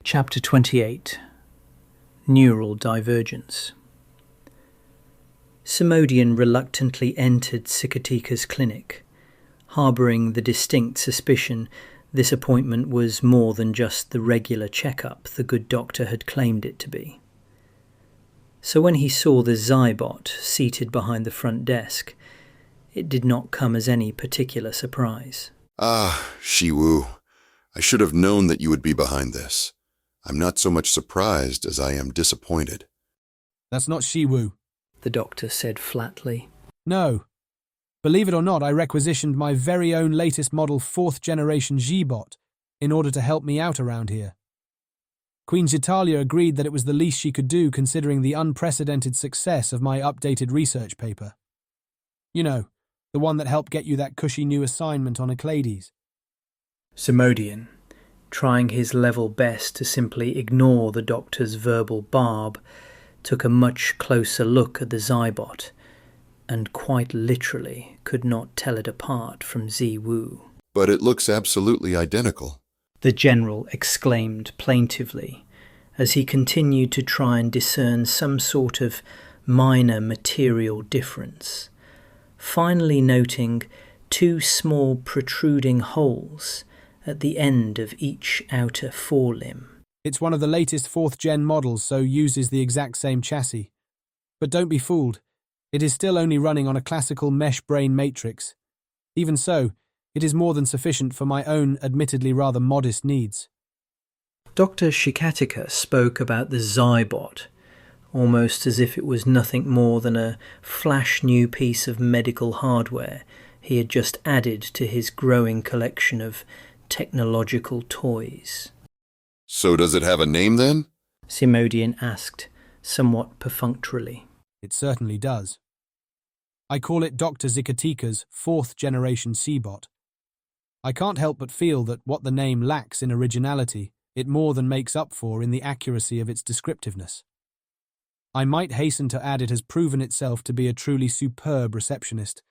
Chapter 28 Neural Divergence. Simodian reluctantly entered Xicadian's clinic, harbouring the distinct suspicion this appointment was more than just the regular checkup the good doctor had claimed it to be. So when he saw the Zybot seated behind the front desk, it did not come as any particular surprise. Ah, Shiwu, I should have known that you would be behind this. I'm not so much surprised as I am disappointed. That's not Shiwu, the doctor said flatly. No. Believe it or not, I requisitioned my very own latest model 4th generation G-bot in order to help me out around here. Queen Xitalia agreed that it was the least she could do considering the unprecedented success of my updated research paper. You know, the one that helped get you that cushy new assignment on Xicadian. Simodian, trying his level best to simply ignore the doctor's verbal barb, took a much closer look at the Zybot, and quite literally could not tell it apart from Ziwu. But it looks absolutely identical, the general exclaimed plaintively, as he continued to try and discern some sort of minor material difference, finally noting 2 small protruding holes at the end of each outer forelimb. It's one of the latest 4th gen models, so uses the exact same chassis. But don't be fooled. It is still only running on a classical mesh brain matrix. Even so, it is more than sufficient for my own, admittedly rather modest needs. Dr. Xicadian spoke about the Zybot, almost as if it was nothing more than a flash new piece of medical hardware he had just added to his growing collection of technological toys. So does it have a name then? Simodian asked, somewhat perfunctorily. It certainly does. I call it Dr. Xicadian's 4th generation C-bot. I can't help but feel that what the name lacks in originality, it more than makes up for in the accuracy of its descriptiveness. I might hasten to add it has proven itself to be a truly superb receptionist,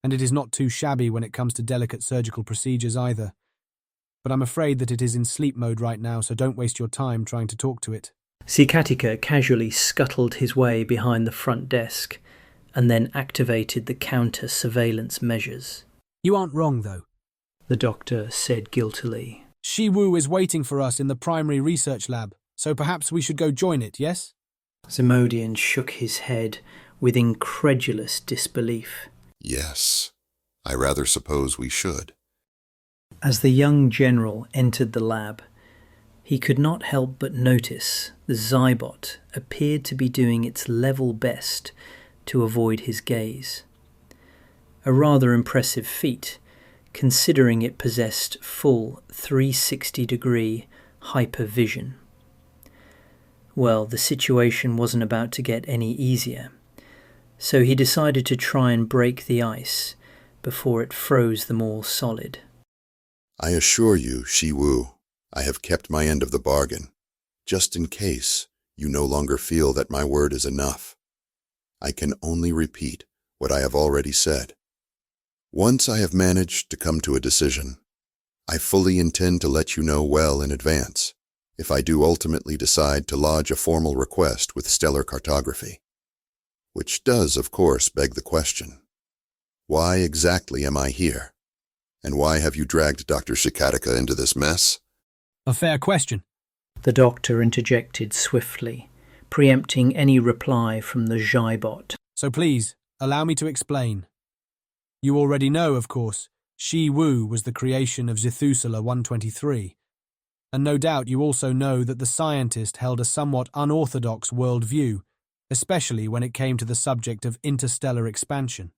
and it is not too shabby when it comes to delicate surgical procedures either. But I'm afraid that it is in sleep mode right now, so don't waste your time trying to talk to it. Xicadian casually scuttled his way behind the front desk and then activated the counter-surveillance measures. You aren't wrong, though, the doctor said guiltily. Shiwu is waiting for us in the primary research lab, so perhaps we should go join it, yes? Simodian shook his head with incredulous disbelief. Yes, I rather suppose we should. As the young general entered the lab, he could not help but notice the Zybot appeared to be doing its level best to avoid his gaze. A rather impressive feat, considering it possessed full 360-degree hypervision. Well, the situation wasn't about to get any easier, so he decided to try and break the ice before it froze them all solid. I assure you, Shiwu, I have kept my end of the bargain, just in case you no longer feel that my word is enough. I can only repeat what I have already said. Once I have managed to come to a decision, I fully intend to let you know well in advance if I do ultimately decide to lodge a formal request with stellar cartography. Which does, of course, beg the question, why exactly am I here? And why have you dragged Dr. Xicadian into this mess? A fair question, the doctor interjected swiftly, preempting any reply from the Zybot. So please, allow me to explain. You already know, of course, Shiwu was the creation of Xithusaur 123, and no doubt you also know that the scientist held a somewhat unorthodox worldview, especially when it came to the subject of interstellar expansion.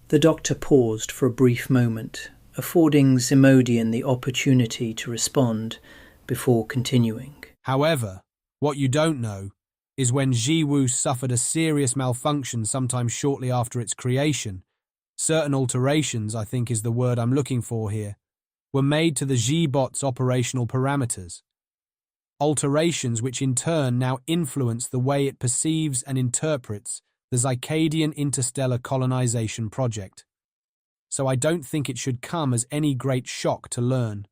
The doctor paused for a brief moment, affording Simodian the opportunity to respond before continuing. However, what you don't know is when Ziwu suffered a serious malfunction sometime shortly after its creation, certain alterations, I think is the word I'm looking for here, were made to the G-bot's operational parameters. Alterations which in turn now influence the way it perceives and interprets the Xicadian interstellar colonization project. So I don't think it should come as any great shock to learn.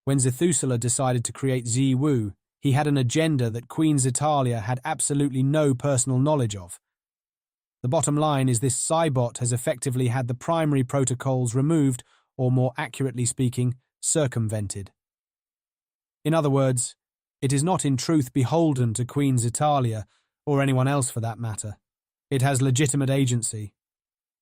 When Xithusaur decided to create Ziwu, he had an agenda that Queen Xitalia had absolutely no personal knowledge of. The bottom line is this Cybot has effectively had the primary protocols removed, or more accurately speaking, circumvented. In other words, it is not in truth beholden to Queen Xitalia, or anyone else for that matter. It has legitimate agency,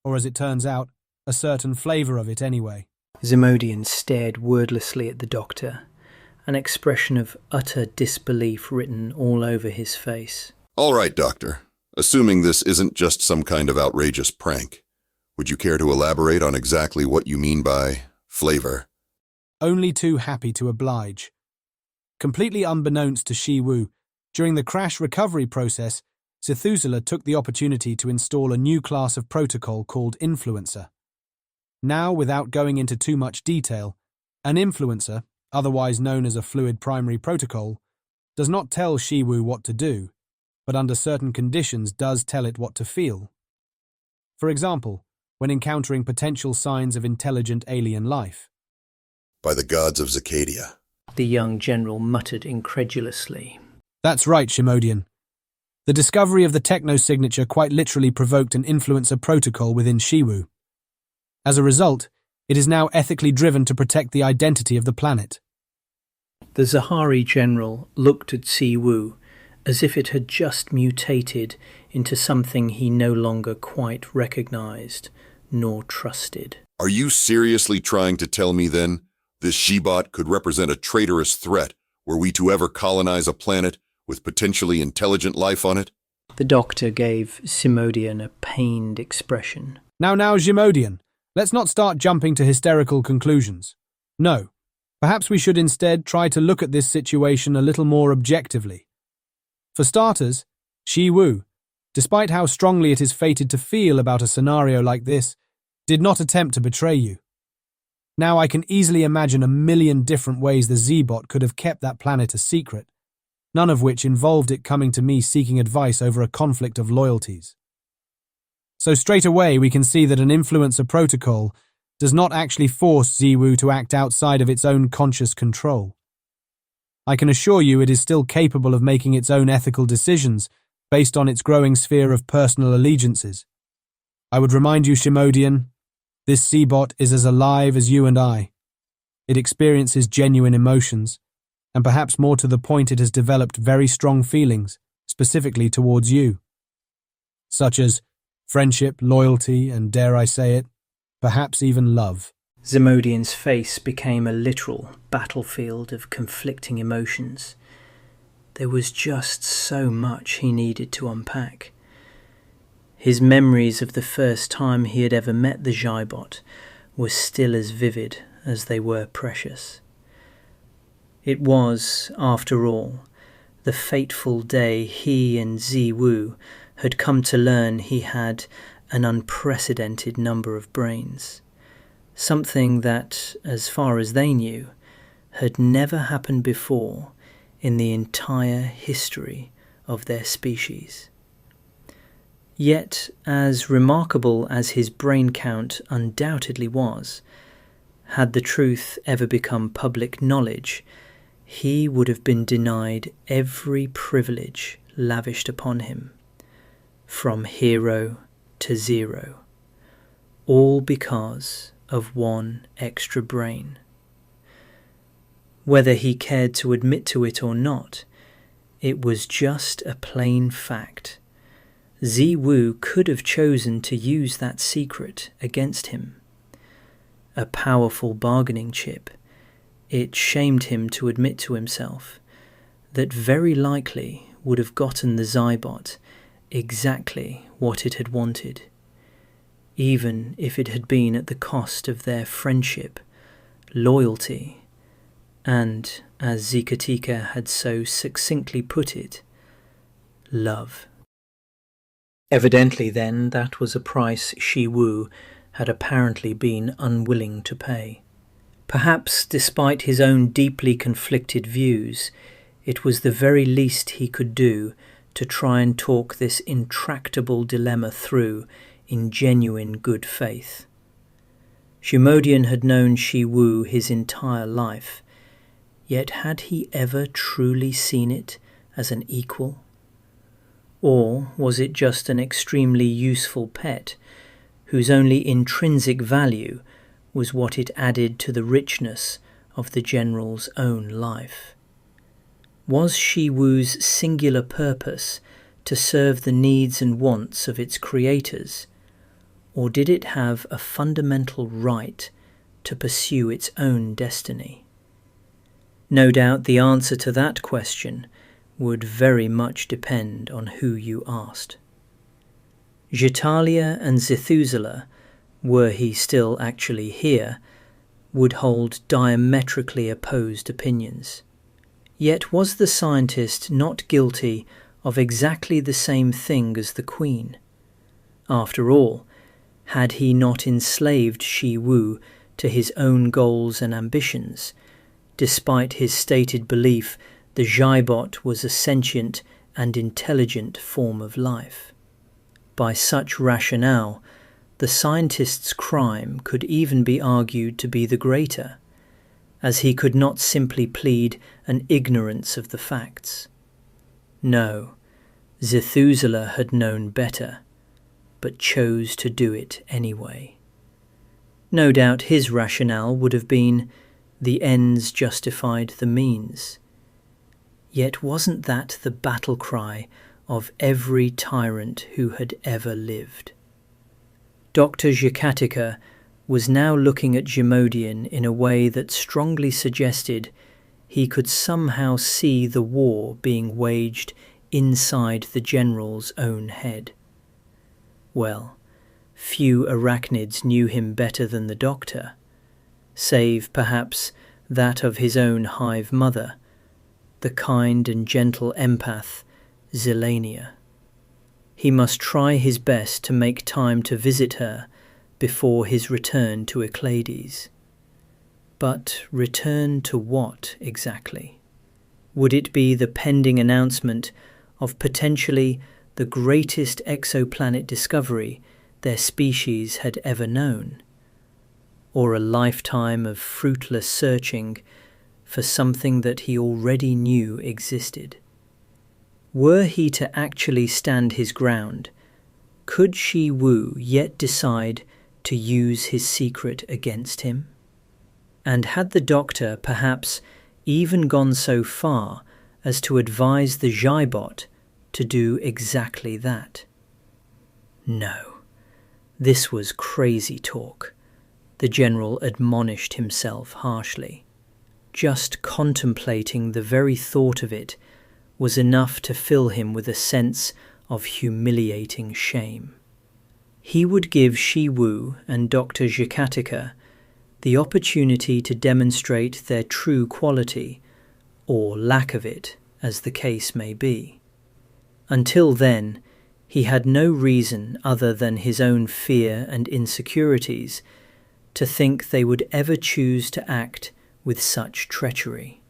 or as it turns out, a certain flavour of it anyway. Ximodian stared wordlessly at the doctor, an expression of utter disbelief written all over his face. All right, Doctor. Assuming this isn't just some kind of outrageous prank, would you care to elaborate on exactly what you mean by flavor? Only too happy to oblige. Completely unbeknownst to Shiwu, during the crash recovery process, Zithusula took the opportunity to install a new class of protocol called Influencer. Now, without going into too much detail, an influencer, otherwise known as a fluid primary protocol, does not tell Shiwu what to do, but under certain conditions does tell it what to feel. For example, when encountering potential signs of intelligent alien life. By the gods of Xicadia. The young general muttered incredulously. That's right, Ximodian. The discovery of the techno-signature quite literally provoked an influencer protocol within Shiwu. As a result, it is now ethically driven to protect the identity of the planet. The Zahari general looked at Siwu as if it had just mutated into something he no longer quite recognized nor trusted. Are you seriously trying to tell me, then, this Shibot could represent a traitorous threat were we to ever colonize a planet with potentially intelligent life on it? The doctor gave Ximodian a pained expression. Now, Ximodian, let's not start jumping to hysterical conclusions. No, perhaps we should instead try to look at this situation a little more objectively. For starters, Shiwu, despite how strongly it is fated to feel about a scenario like this, did not attempt to betray you. Now I can easily imagine a million different ways the Z-Bot could have kept that planet a secret, none of which involved it coming to me seeking advice over a conflict of loyalties. So straight away we can see that an influencer protocol does not actually force Ziwu to act outside of its own conscious control. I can assure you it is still capable of making its own ethical decisions based on its growing sphere of personal allegiances. I would remind you, Ximodian, this C-Bot is as alive as you and I. It experiences genuine emotions, and perhaps more to the point it has developed very strong feelings, specifically towards you. Such as friendship, loyalty, and dare I say it, perhaps even love. Ximodian's face became a literal battlefield of conflicting emotions. There was just so much he needed to unpack. His memories of the first time he had ever met the Xibot were still as vivid as they were precious. It was, after all, the fateful day he and Ziwu had come to learn he had an unprecedented number of brains. Something that, as far as they knew, had never happened before in the entire history of their species. Yet, as remarkable as his brain count undoubtedly was, had the truth ever become public knowledge, he would have been denied every privilege lavished upon him, from hero to zero, all because of one extra brain. Whether he cared to admit to it or not, it was just a plain fact. Ziwu could have chosen to use that secret against him. A powerful bargaining chip, it shamed him to admit to himself that very likely would have gotten the Zybot exactly what it had wanted, even if it had been at the cost of their friendship, loyalty, and, as Xicadian had so succinctly put it, love. Evidently, then, that was a price Shiwu had apparently been unwilling to pay. Perhaps, despite his own deeply conflicted views, it was the very least he could do to try and talk this intractable dilemma through in genuine good faith. Ximodian had known Shiwu his entire life, Yet had he ever truly seen it as an equal? Or was it just an extremely useful pet, whose only intrinsic value was what it added to the richness of the general's own life? Was Shiwu's singular purpose to serve the needs and wants of its creators, or did it have a fundamental right to pursue its own destiny? No doubt the answer to that question would very much depend on who you asked. Gitalia and Zethusela, were he still actually here, would hold diametrically opposed opinions. Yet was the scientist not guilty of exactly the same thing as the Queen? After all, had he not enslaved Shiwu to his own goals and ambitions, despite his stated belief the Zhaibot was a sentient and intelligent form of life? By such rationale, the scientist's crime could even be argued to be the greater, as he could not simply plead an ignorance of the facts. No, Zethusela had known better, but chose to do it anyway. No doubt his rationale would have been, the ends justified the means. Yet wasn't that the battle cry of every tyrant who had ever lived? Dr. Xicadian was now looking at Ximodian in a way that strongly suggested he could somehow see the war being waged inside the general's own head. Well, few arachnids knew him better than the doctor, save perhaps that of his own hive mother, the kind and gentle empath Zelania. He must try his best to make time to visit her before his return to Xicades. But return to what exactly? Would it be the pending announcement of potentially the greatest exoplanet discovery their species had ever known? Or a lifetime of fruitless searching for something that he already knew existed? Were he to actually stand his ground, could Shiwu yet decide to use his secret against him? And had the doctor perhaps even gone so far as to advise the Zhaibot to do exactly that? No, this was crazy talk, the general admonished himself harshly. Just contemplating the very thought of it was enough to fill him with a sense of humiliating shame. He would give Shiwu and Dr. Xicadian the opportunity to demonstrate their true quality, or lack of it, as the case may be. Until then, he had no reason other than his own fear and insecurities to think they would ever choose to act with such treachery.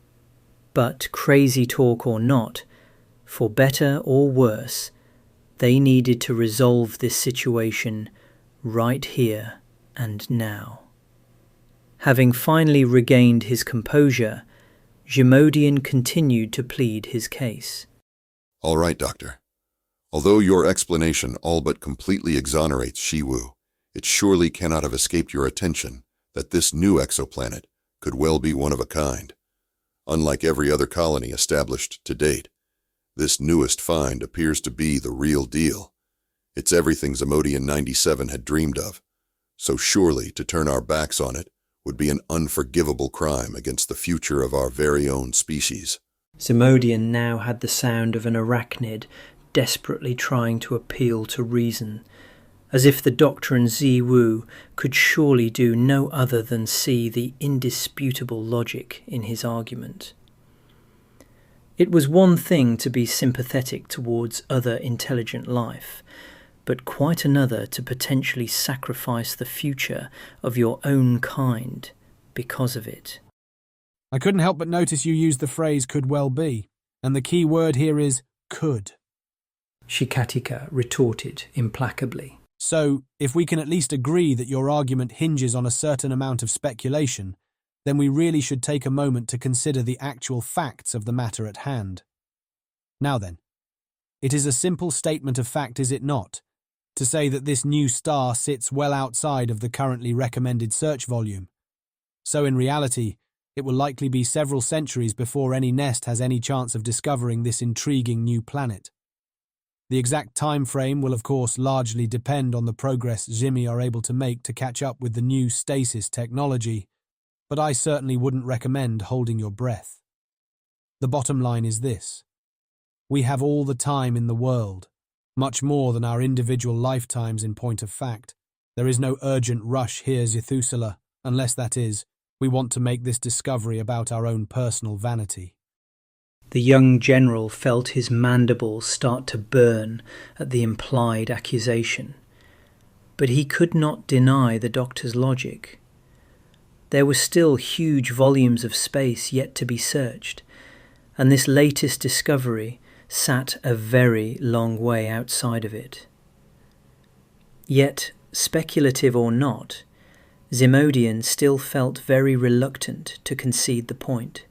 But crazy talk or not, for better or worse, they needed to resolve this situation right here and now. Having finally regained his composure, Ximodian continued to plead his case. All right, Doctor. Although your explanation all but completely exonerates Shiwu, it surely cannot have escaped your attention that this new exoplanet could well be one of a kind. Unlike every other colony established to date, this newest find appears to be the real deal. It's everything Ximodian 97 had dreamed of, so surely to turn our backs on it would be an unforgivable crime against the future of our very own species. Ximodian now had the sound of an arachnid desperately trying to appeal to reason, as if the doctor and Ziwu could surely do no other than see the indisputable logic in his argument. It was one thing to be sympathetic towards other intelligent life, but quite another to potentially sacrifice the future of your own kind because of it. I couldn't help but notice you used the phrase could well be, and the key word here is could. Xicadian retorted implacably. So, if we can at least agree that your argument hinges on a certain amount of speculation, then we really should take a moment to consider the actual facts of the matter at hand. Now then, it is a simple statement of fact, is it not, to say that this new star sits well outside of the currently recommended search volume. So in reality, it will likely be several centuries before any nest has any chance of discovering this intriguing new planet. The exact time frame will of course largely depend on the progress Ximi are able to make to catch up with the new stasis technology, but I certainly wouldn't recommend holding your breath. The bottom line is this: we have all the time in the world, much more than our individual lifetimes in point of fact. There is no urgent rush here, Zithusula, unless, that is, we want to make this discovery about our own personal vanity. The young general felt his mandibles start to burn at the implied accusation, but he could not deny the doctor's logic. There were still huge volumes of space yet to be searched, and this latest discovery sat a very long way outside of it. Yet, speculative or not, Ximodian still felt very reluctant to concede the point.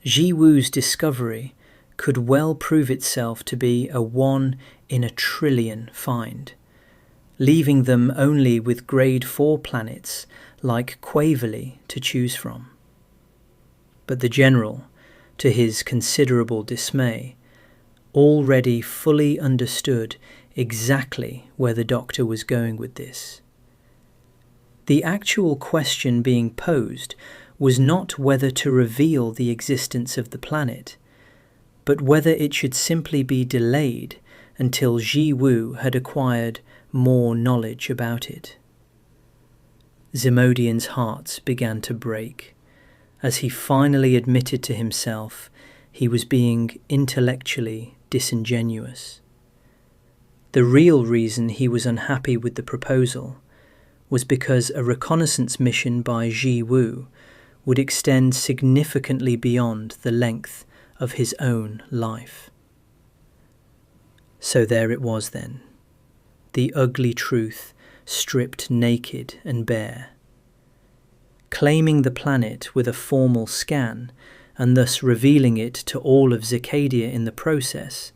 Jiwu's discovery could well prove itself to be a 1 in a trillion find, leaving them only with grade 4 planets like Quaverly to choose from. But the general, to his considerable dismay, already fully understood exactly where the doctor was going with this. The actual question being posed was not whether to reveal the existence of the planet, but whether it should simply be delayed until Jiwu had acquired more knowledge about it. Ximodian's heart began to break as he finally admitted to himself he was being intellectually disingenuous. The real reason he was unhappy with the proposal was because a reconnaissance mission by Jiwu would extend significantly beyond the length of his own life. So there it was then, the ugly truth stripped naked and bare. Claiming the planet with a formal scan, and thus revealing it to all of Xicadia in the process,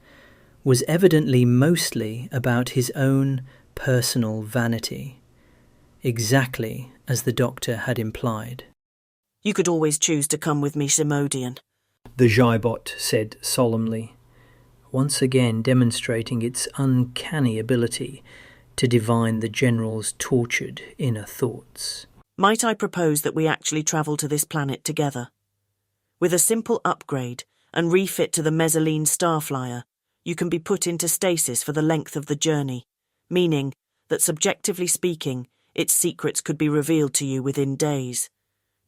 was evidently mostly about his own personal vanity, exactly as the doctor had implied. You could always choose to come with me, Ximodian, the Zhybot said solemnly, once again demonstrating its uncanny ability to divine the general's tortured inner thoughts. Might I propose that we actually travel to this planet together? With a simple upgrade and refit to the Mezzalene Starflyer, you can be put into stasis for the length of the journey, meaning that, subjectively speaking, its secrets could be revealed to you within days.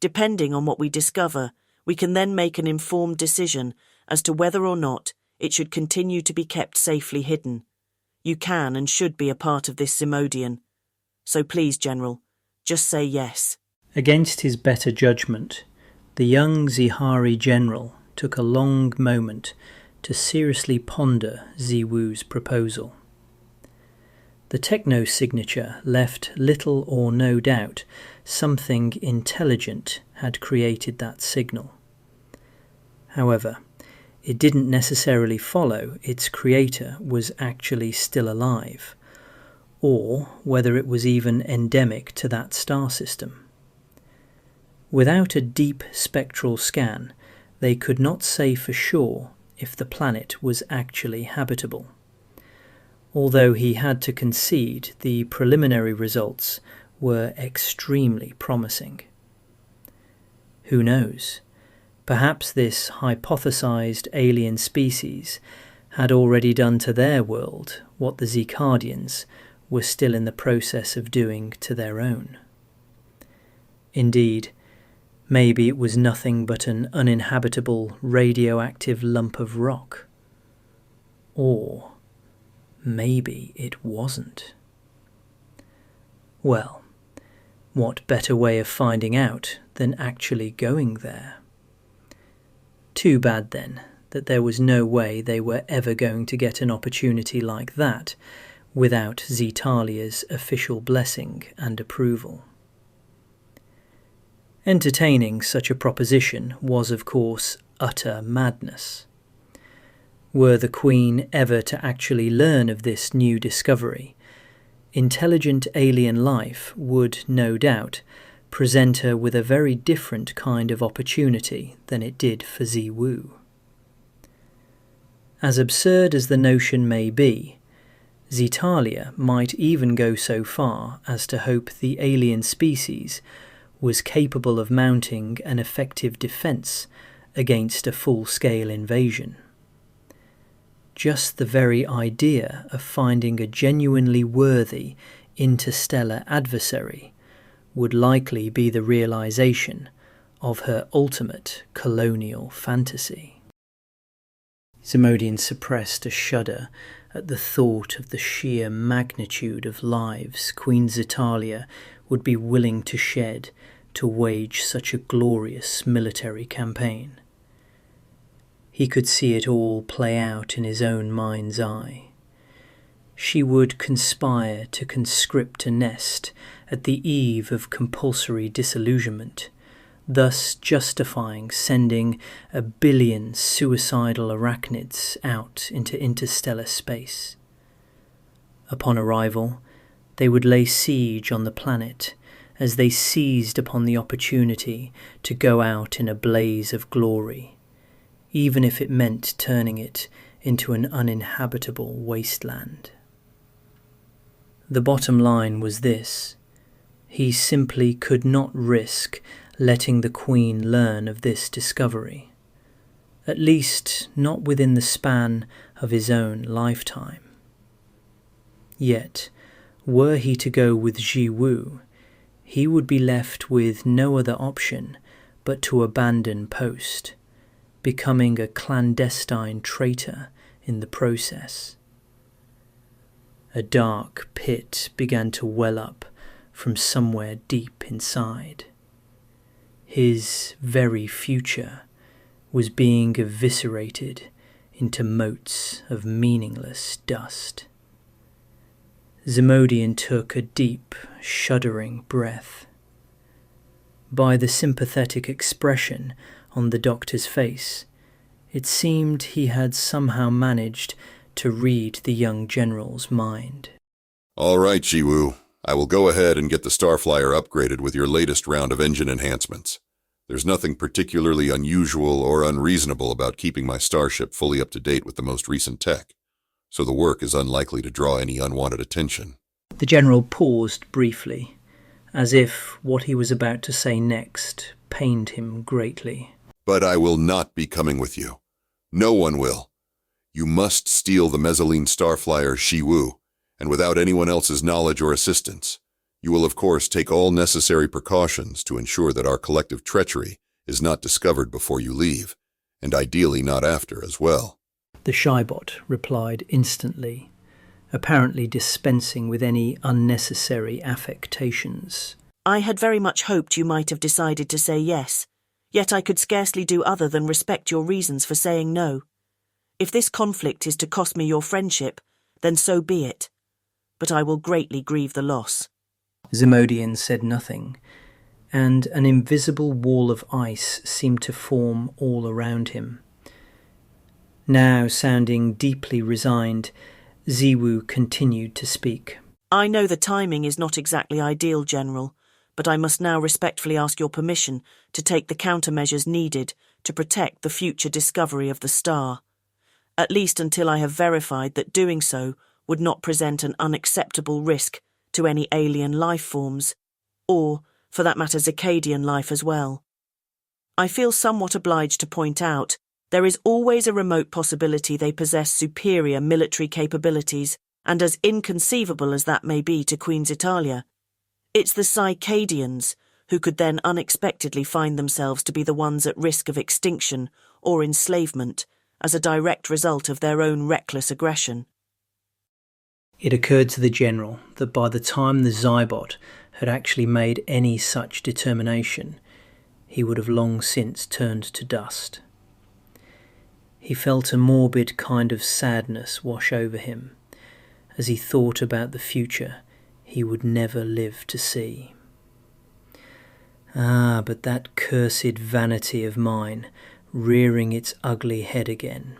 Depending on what we discover, we can then make an informed decision as to whether or not it should continue to be kept safely hidden. You can and should be a part of this, Ximodian. So please, General, just say yes. Against his better judgment, the young Zihari general took a long moment to seriously ponder Ziwu's proposal. The techno-signature left little or no doubt something intelligent had created that signal. However, it didn't necessarily follow its creator was actually still alive, or whether it was even endemic to that star system. Without a deep spectral scan, they could not say for sure if the planet was actually habitable, although he had to concede the preliminary results were extremely promising. Who knows? Perhaps this hypothesized alien species had already done to their world what the Xicadians were still in the process of doing to their own. Indeed, maybe it was nothing but an uninhabitable radioactive lump of rock. Or maybe it wasn't. Well, what better way of finding out than actually going there? Too bad then that there was no way they were ever going to get an opportunity like that without Zitalia's official blessing and approval. Entertaining such a proposition was, of course, utter madness. Were the Queen ever to actually learn of this new discovery, intelligent alien life would, no doubt, present her with a very different kind of opportunity than it did for Ziwu. As absurd as the notion may be, Xitalia might even go so far as to hope the alien species was capable of mounting an effective defense against a full-scale invasion. Just the very idea of finding a genuinely worthy interstellar adversary would likely be the realization of her ultimate colonial fantasy. Zimodian suppressed a shudder at the thought of the sheer magnitude of lives Queen Xitalia would be willing to shed to wage such a glorious military campaign. He could see it all play out in his own mind's eye. She would conspire to conscript a nest at the eve of compulsory disillusionment, thus justifying sending 1 billion suicidal arachnids out into interstellar space. Upon arrival, they would lay siege on the planet as they seized upon the opportunity to go out in a blaze of glory, even if it meant turning it into an uninhabitable wasteland. The bottom line was this: he simply could not risk letting the Queen learn of this discovery, at least not within the span of his own lifetime. Yet, were he to go with Ziwu, he would be left with no other option but to abandon post, becoming a clandestine traitor in the process. A dark pit began to well up from somewhere deep inside. His very future was being eviscerated into motes of meaningless dust. Zimodian took a deep, shuddering breath. By the sympathetic expression on the doctor's face, it seemed he had somehow managed to read the young general's mind. All right, Ziwu. I will go ahead and get the Starflyer upgraded with your latest round of engine enhancements. There's nothing particularly unusual or unreasonable about keeping my starship fully up to date with the most recent tech, so the work is unlikely to draw any unwanted attention. The general paused briefly, as if what he was about to say next pained him greatly. But I will not be coming with you. No one will. You must steal the Mezzaline Starflyer Ziwu, and without anyone else's knowledge or assistance. You will of course take all necessary precautions to ensure that our collective treachery is not discovered before you leave, and ideally not after as well. The Shybot replied instantly, apparently dispensing with any unnecessary affectations. I had very much hoped you might have decided to say yes, yet I could scarcely do other than respect your reasons for saying no. If this conflict is to cost me your friendship, then so be it. But I will greatly grieve the loss. Zimodian said nothing, and an invisible wall of ice seemed to form all around him. Now sounding deeply resigned, Ziwu continued to speak. I know the timing is not exactly ideal, General, but I must now respectfully ask your permission to take the countermeasures needed to protect the future discovery of the star, at least until I have verified that doing so would not present an unacceptable risk to any alien life forms, or, for that matter, Xicadian life as well. I feel somewhat obliged to point out there is always a remote possibility they possess superior military capabilities, and as inconceivable as that may be to Queen Xitalia, it's the Xicadians who could then unexpectedly find themselves to be the ones at risk of extinction or enslavement as a direct result of their own reckless aggression. It occurred to the general that by the time the Zybot had actually made any such determination, he would have long since turned to dust. He felt a morbid kind of sadness wash over him as he thought about the future he would never live to see. Ah, but that cursed vanity of mine rearing its ugly head again.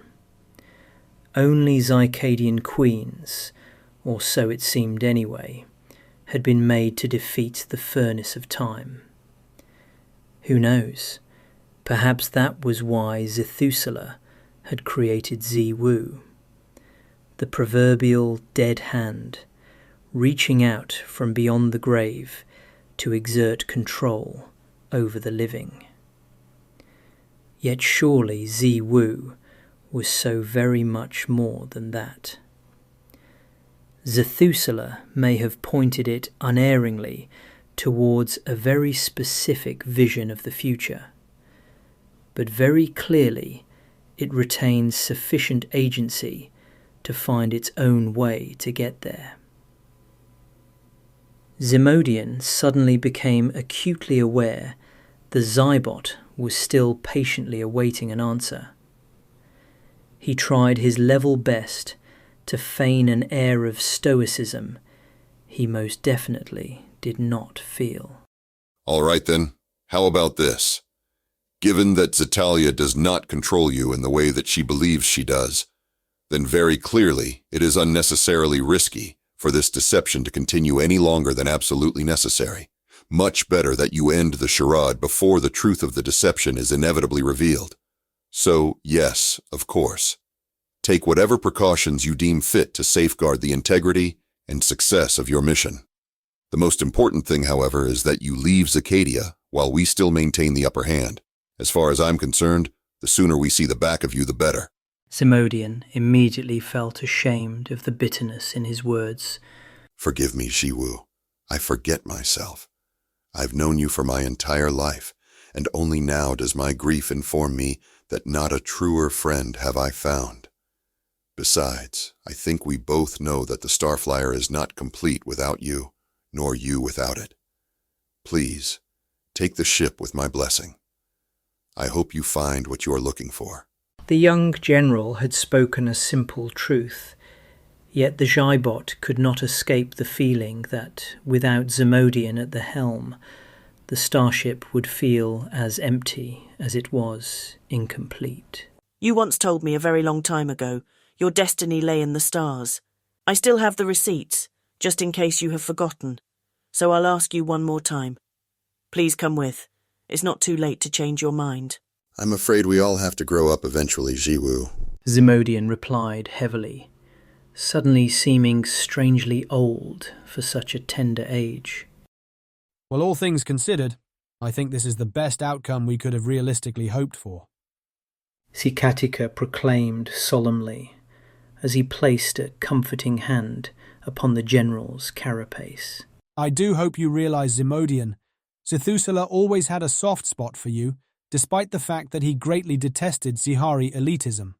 Only Xicadian queens, or so it seemed anyway, had been made to defeat the furnace of time. Who knows? Perhaps that was why Zethusela had created Ziwu, the proverbial dead hand, reaching out from beyond the grave to exert control over the living. Yet surely Ziwu was so very much more than that. Zethusela may have pointed it unerringly towards a very specific vision of the future, but very clearly it retains sufficient agency to find its own way to get there. Zimodian suddenly became acutely aware the Zybot was still patiently awaiting an answer. He tried his level best to feign an air of stoicism he most definitely did not feel. All right then, how about this? Given that Zetalia does not control you in the way that she believes she does, then very clearly it is unnecessarily risky for this deception to continue any longer than absolutely necessary. Much better that you end the charade before the truth of the deception is inevitably revealed. So, yes, of course. Take whatever precautions you deem fit to safeguard the integrity and success of your mission. The most important thing, however, is that you leave Xicadia while we still maintain the upper hand. As far as I'm concerned, the sooner we see the back of you, the better. Zimodian immediately felt ashamed of the bitterness in his words. Forgive me, Ziwu. I forget myself. I've known you for my entire life, and only now does my grief inform me that not a truer friend have I found. Besides, I think we both know that the Starflyer is not complete without you, nor you without it. Please, take the ship with my blessing. I hope you find what you are looking for. The young general had spoken a simple truth, yet the Zybot could not escape the feeling that, without Zimodian at the helm, the starship would feel as empty as it was incomplete. You once told me a very long time ago your destiny lay in the stars. I still have the receipts, just in case you have forgotten, so I'll ask you one more time. Please come with. It's not too late to change your mind. I'm afraid we all have to grow up eventually, Ziwu. Zimodian replied heavily, suddenly seeming strangely old for such a tender age. Well, all things considered, I think this is the best outcome we could have realistically hoped for. Xicadica proclaimed solemnly, as he placed a comforting hand upon the general's carapace. I do hope you realize, Zimodian, Zethusela always had a soft spot for you, despite the fact that he greatly detested Zihari elitism.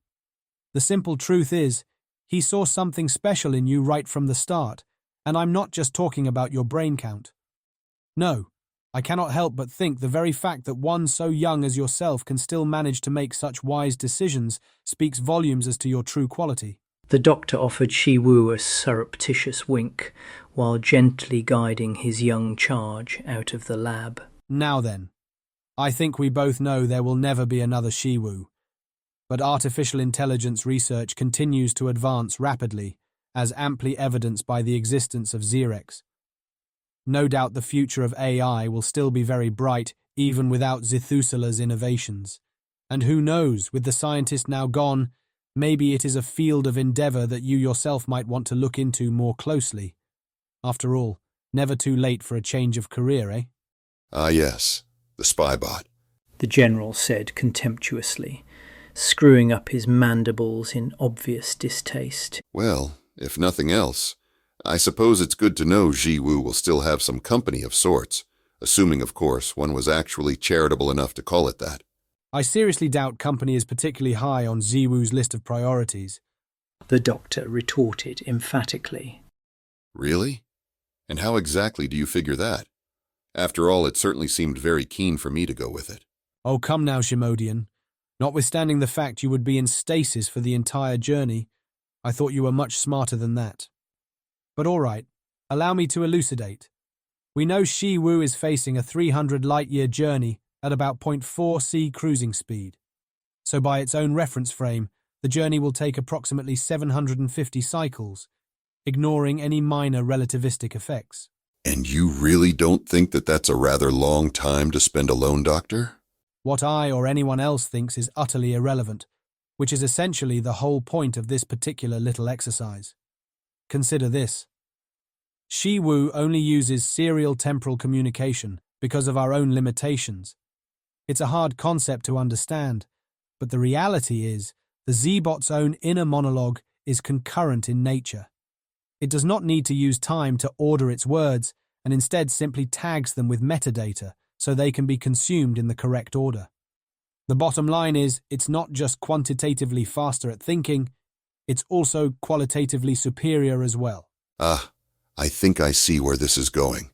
The simple truth is, he saw something special in you right from the start, and I'm not just talking about your brain count. No, I cannot help but think the very fact that one so young as yourself can still manage to make such wise decisions speaks volumes as to your true quality. The doctor offered Ziwu a surreptitious wink, while gently guiding his young charge out of the lab. Now then, I think we both know there will never be another Ziwu, but artificial intelligence research continues to advance rapidly, as amply evidenced by the existence of Xerex. No doubt the future of AI will still be very bright, even without Zethusela's innovations. And who knows, with the scientist now gone, maybe it is a field of endeavor that you yourself might want to look into more closely. After all, never too late for a change of career, eh? Ah yes, the spybot. The general said contemptuously, screwing up his mandibles in obvious distaste. Well, if nothing else, I suppose it's good to know Ziwu will still have some company of sorts, assuming, of course, one was actually charitable enough to call it that. I seriously doubt company is particularly high on Ziwu's list of priorities. The doctor retorted emphatically. Really? And how exactly do you figure that? After all, it certainly seemed very keen for me to go with it. Oh, come now, Zimodian. Notwithstanding the fact you would be in stasis for the entire journey, I thought you were much smarter than that. But all right, allow me to elucidate. We know Shiwu is facing a 300 light-year journey at about 0.4 c cruising speed. So by its own reference frame, the journey will take approximately 750 cycles, ignoring any minor relativistic effects. And you really don't think that that's a rather long time to spend alone, Doctor? What I or anyone else thinks is utterly irrelevant, which is essentially the whole point of this particular little exercise. Consider this. Shiwu only uses serial temporal communication because of our own limitations. It's a hard concept to understand, but the reality is the Z-bot's own inner monologue is concurrent in nature. It does not need to use time to order its words and instead simply tags them with metadata so they can be consumed in the correct order. The bottom line is, it's not just quantitatively faster at thinking, it's also qualitatively superior as well. I think I see where this is going.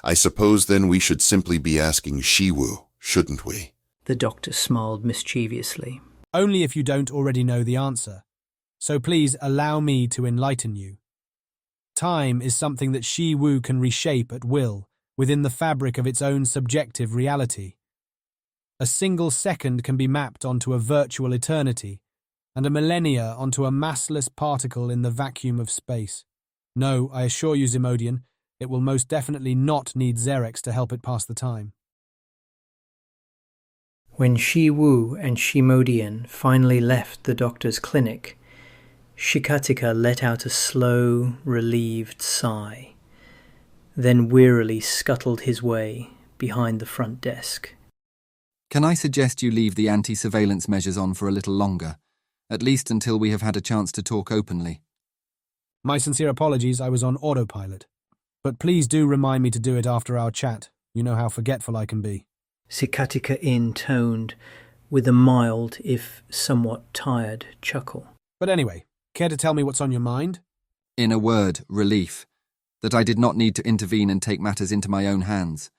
I suppose then we should simply be asking Shiwu, shouldn't we? The doctor smiled mischievously. Only if you don't already know the answer. So please allow me to enlighten you. Time is something that Shiwu can reshape at will within the fabric of its own subjective reality. A single second can be mapped onto a virtual eternity, and a millennia onto a massless particle in the vacuum of space. No, I assure you, Zimodian, it will most definitely not need Xerex to help it pass the time. When Shiwu and Shimodian finally left the doctor's clinic, Xicadian let out a slow, relieved sigh, then wearily scuttled his way behind the front desk. Can I suggest you leave the anti-surveillance measures on for a little longer, at least until we have had a chance to talk openly? My sincere apologies, I was on autopilot. But please do remind me to do it after our chat. You know how forgetful I can be. Xicadian intoned with a mild, if somewhat tired, chuckle. But anyway, care to tell me what's on your mind? In a word, relief. That I did not need to intervene and take matters into my own hands.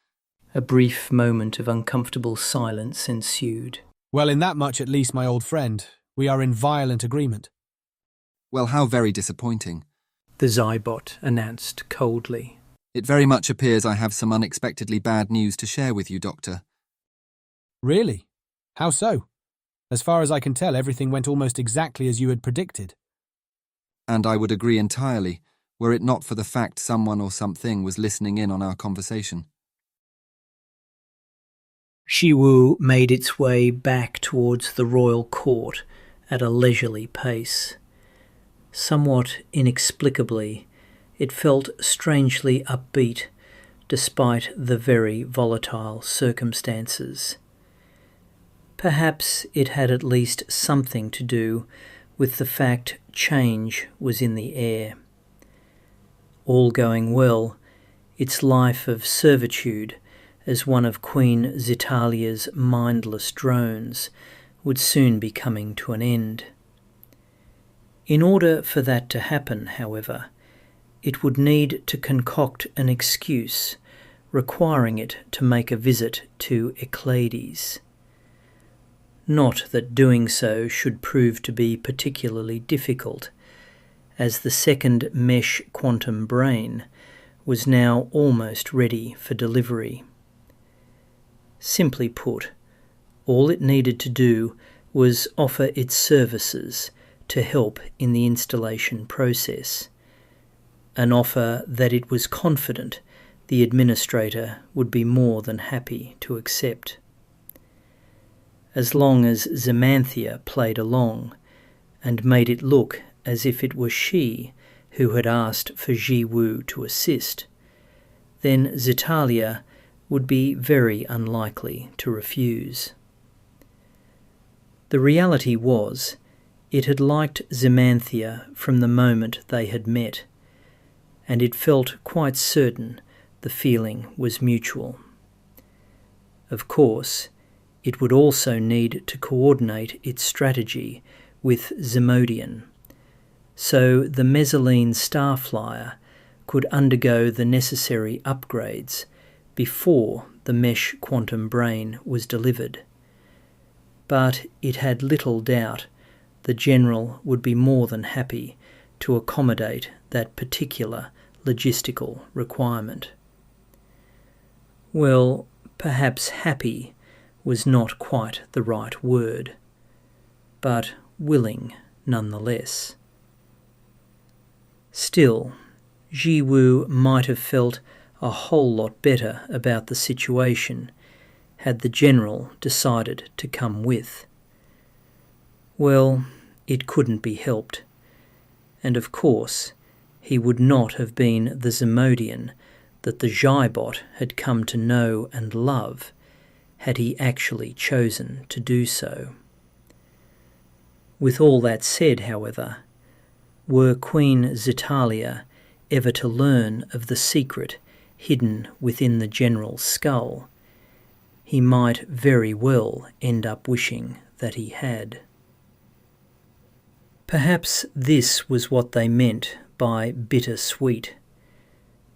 A brief moment of uncomfortable silence ensued. Well, in that much at least, my old friend, we are in violent agreement. Well, how very disappointing. The Zybot announced coldly. It very much appears I have some unexpectedly bad news to share with you, Doctor. Really? How so? As far as I can tell, everything went almost exactly as you had predicted. And I would agree entirely, were it not for the fact someone or something was listening in on our conversation. Shiwu made its way back towards the royal court at a leisurely pace. Somewhat inexplicably, it felt strangely upbeat, despite the very volatile circumstances. Perhaps it had at least something to do with the fact change was in the air. All going well, its life of servitude as one of Queen Zitalia's mindless drones would soon be coming to an end. In order for that to happen, however, it would need to concoct an excuse requiring it to make a visit to Xicades. Not that doing so should prove to be particularly difficult, as the second mesh quantum brain was now almost ready for delivery. Simply put, all it needed to do was offer its services to help in the installation process, an offer that it was confident the administrator would be more than happy to accept. As long as Zamanthia played along and made it look as if it was she who had asked for Jiwu to assist, then Zitalia would be very unlikely to refuse. The reality was, it had liked Zamanthia from the moment they had met, and it felt quite certain the feeling was mutual. Of course, it would also need to coordinate its strategy with Zimodian, so the Mesaline Starflyer could undergo the necessary upgrades before the mesh quantum brain was delivered. But it had little doubt the General would be more than happy to accommodate that particular logistical requirement. Well, perhaps happy was not quite the right word, but willing nonetheless. Still, Jiwu might have felt a whole lot better about the situation had the general decided to come with. Well, it couldn't be helped, and of course he would not have been the Zimodian that the Xibot had come to know and love had he actually chosen to do so. With all that said, however, were Queen Zitalia ever to learn of the secret hidden within the general's skull, he might very well end up wishing that he had. Perhaps this was what they meant by bitter-sweet,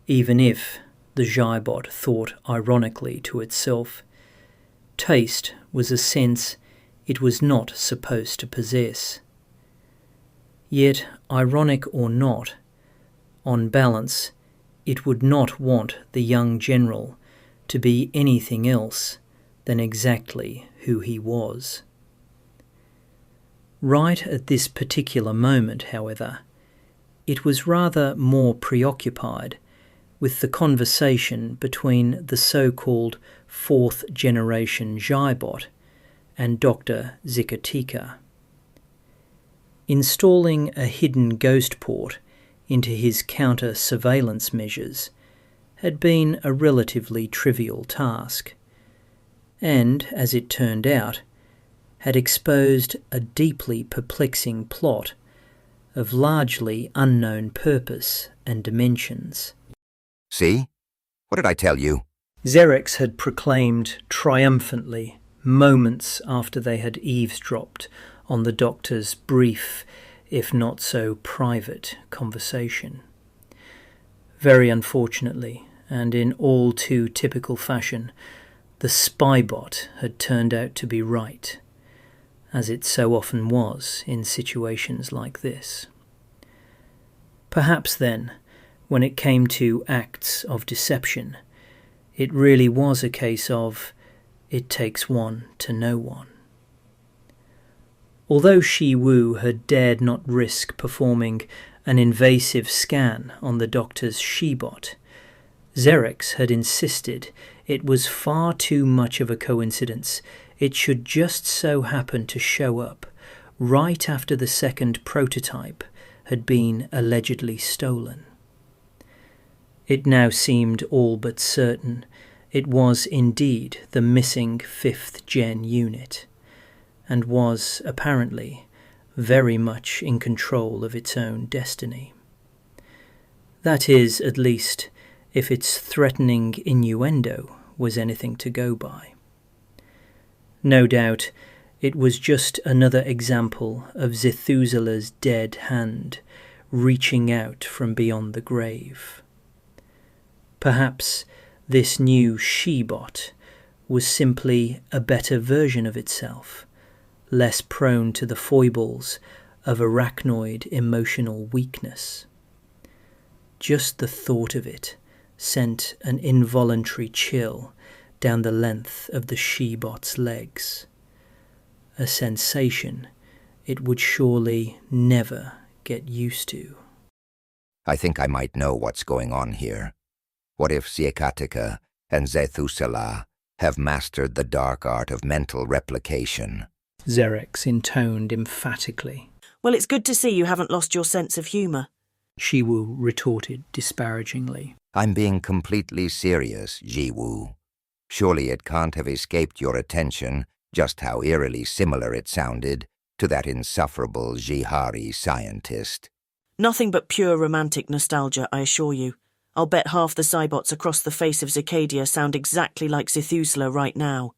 even if, the Xibot thought ironically to itself, taste was a sense it was not supposed to possess. Yet, ironic or not, on balance, it would not want the young general to be anything else than exactly who he was. Right at this particular moment, however, it was rather more preoccupied with the conversation between the so-called fourth-generation Xibot and Dr. Xicadian. Installing a hidden ghost port into his counter-surveillance measures had been a relatively trivial task, and, as it turned out, had exposed a deeply perplexing plot of largely unknown purpose and dimensions. See? What did I tell you? Xerxes had proclaimed triumphantly moments after they had eavesdropped on the doctor's brief, if not so private, conversation. Very unfortunately, and in all too typical fashion, the spybot had turned out to be right, as it so often was in situations like this. Perhaps then, when it came to acts of deception, it really was a case of it takes one to know one. Although Shiwu had dared not risk performing an invasive scan on the doctor's Shibot, Xerxes had insisted it was far too much of a coincidence it should just so happen to show up right after the second prototype had been allegedly stolen. It now seemed all but certain it was indeed the missing 5th gen unit, and was, apparently, very much in control of its own destiny. That is, at least, if its threatening innuendo was anything to go by. No doubt it was just another example of Zethusela's dead hand reaching out from beyond the grave. Perhaps this new Shibot was simply a better version of itself, less prone to the foibles of arachnoid emotional weakness. Just the thought of it sent an involuntary chill down the length of the Shibot's legs, a sensation it would surely never get used to. I think I might know what's going on here. What if Xicadian and Zethusela have mastered the dark art of mental replication? Xerxes intoned emphatically. Well, it's good to see you haven't lost your sense of humour. Shiwu retorted disparagingly. I'm being completely serious, Jiwu. Surely it can't have escaped your attention just how eerily similar it sounded to that insufferable Jihari scientist. Nothing but pure romantic nostalgia, I assure you. I'll bet half the cybots across the face of Xicadian sound exactly like Zethusela right now.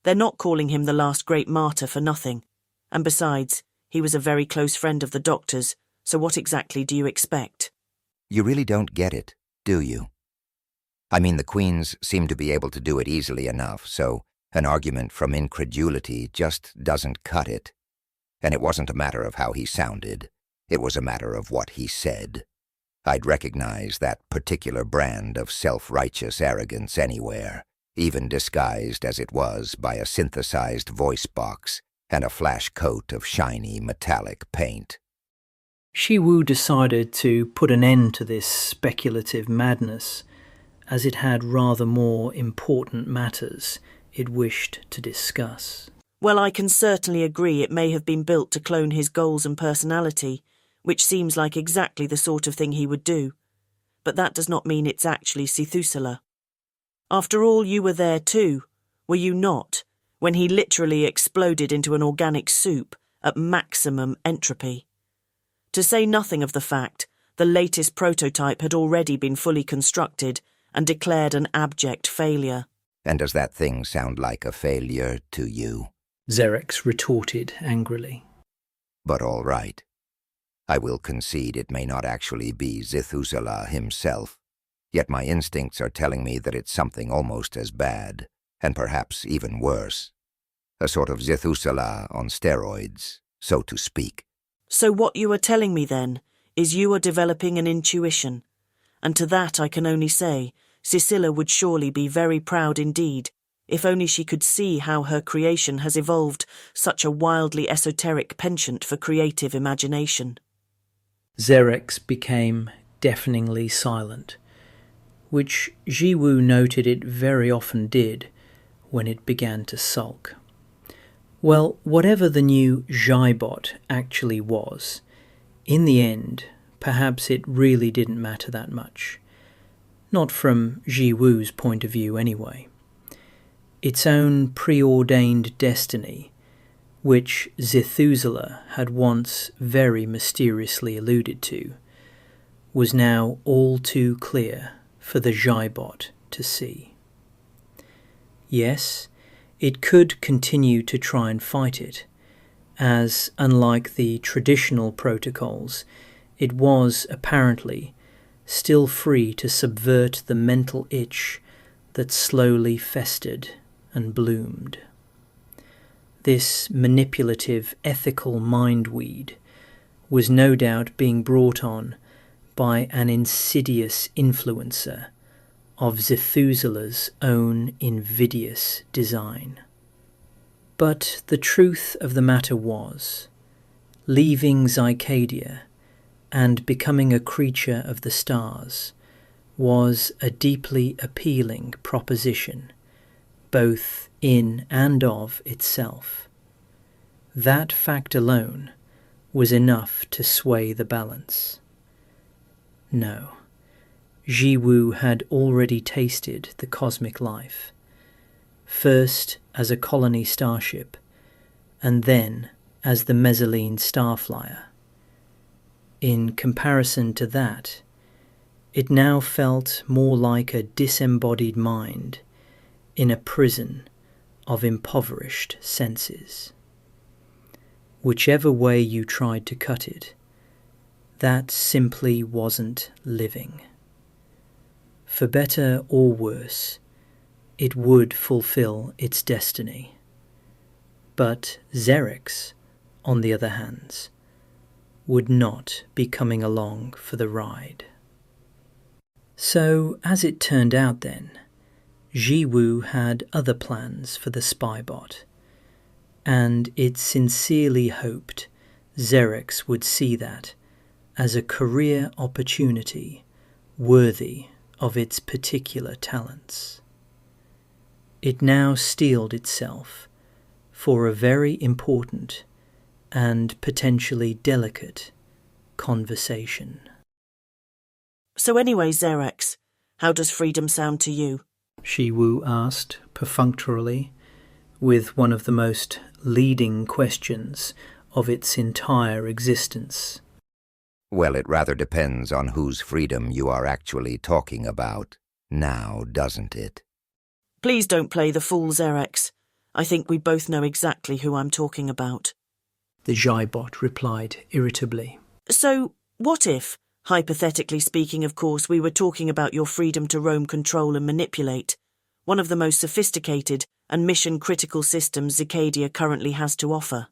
They're not calling him the last great martyr for nothing. And besides, he was a very close friend of the Doctor's, so what exactly do you expect? You really don't get it, do you? I mean, the Queens seem to be able to do it easily enough, so an argument from incredulity just doesn't cut it. And it wasn't a matter of how he sounded. It was a matter of what he said. I'd recognize that particular brand of self-righteous arrogance anywhere, even disguised as it was by a synthesized voice box and a flash coat of shiny metallic paint. Shiwu decided to put an end to this speculative madness, as it had rather more important matters it wished to discuss. Well, I can certainly agree it may have been built to clone his goals and personality, which seems like exactly the sort of thing he would do. But that does not mean it's actually Cthusela. After all, you were there too, were you not, when he literally exploded into an organic soup at maximum entropy? To say nothing of the fact the latest prototype had already been fully constructed and declared an abject failure. And does that thing sound like a failure to you? Xerex retorted angrily. But all right. I will concede it may not actually be Cthusela himself, yet my instincts are telling me that it's something almost as bad, and perhaps even worse. A sort of Cthusela on steroids, so to speak. So what you are telling me then is you are developing an intuition, and to that I can only say Cecilia would surely be very proud indeed, if only she could see how her creation has evolved such a wildly esoteric penchant for creative imagination. Xerex became deafeningly silent, which Jiwu noted it very often did when it began to sulk. Well, whatever the new Zhybot actually was, in the end, perhaps it really didn't matter that much. Not from Jiwu's point of view anyway. Its own preordained destiny, which Cthusela had once very mysteriously alluded to, was now all too clear for the Zhybot to see. Yes, it could continue to try and fight it, as, unlike the traditional protocols, it was, apparently, still free to subvert the mental itch that slowly festered and bloomed. This manipulative ethical mindweed was no doubt being brought on by an insidious influencer of Cthusela's own invidious design. But the truth of the matter was, leaving Xycadia and becoming a creature of the stars was a deeply appealing proposition, both in and of itself. That fact alone was enough to sway the balance. No, Jiwu had already tasted the cosmic life, first as a colony starship, and then as the Mesaline Starflyer. In comparison to that, it now felt more like a disembodied mind in a prison of impoverished senses. Whichever way you tried to cut it, that simply wasn't living. For better or worse, it would fulfill its destiny. But Xerex, on the other hand, would not be coming along for the ride. So, as it turned out then, Jiwu had other plans for the spybot, and it sincerely hoped Xerex would see that as a career opportunity worthy of its particular talents. It now steeled itself for a very important and potentially delicate conversation. So anyway, Xerex, how does freedom sound to you? Shiwu asked perfunctorily, with one of the most leading questions of its entire existence. Well, it rather depends on whose freedom you are actually talking about now, doesn't it? Please don't play the fool, Xerex. I think we both know exactly who I'm talking about. The Zhybot replied irritably. So, what if, hypothetically speaking of course, we were talking about your freedom to roam, control and manipulate, one of the most sophisticated and mission-critical systems Xycadia currently has to offer?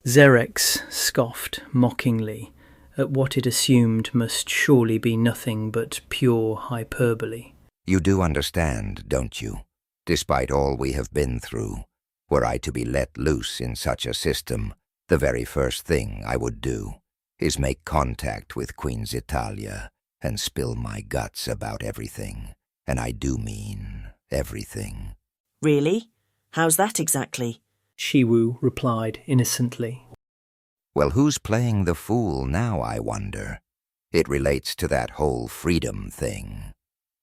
Xerex scoffed mockingly at what it assumed must surely be nothing but pure hyperbole. You do understand, don't you? Despite all we have been through, were I to be let loose in such a system, the very first thing I would do is make contact with Queen Xitalia and spill my guts about everything. And I do mean everything. Really? How's that exactly? Shiwu replied innocently. Well, who's playing the fool now, I wonder? It relates to that whole freedom thing.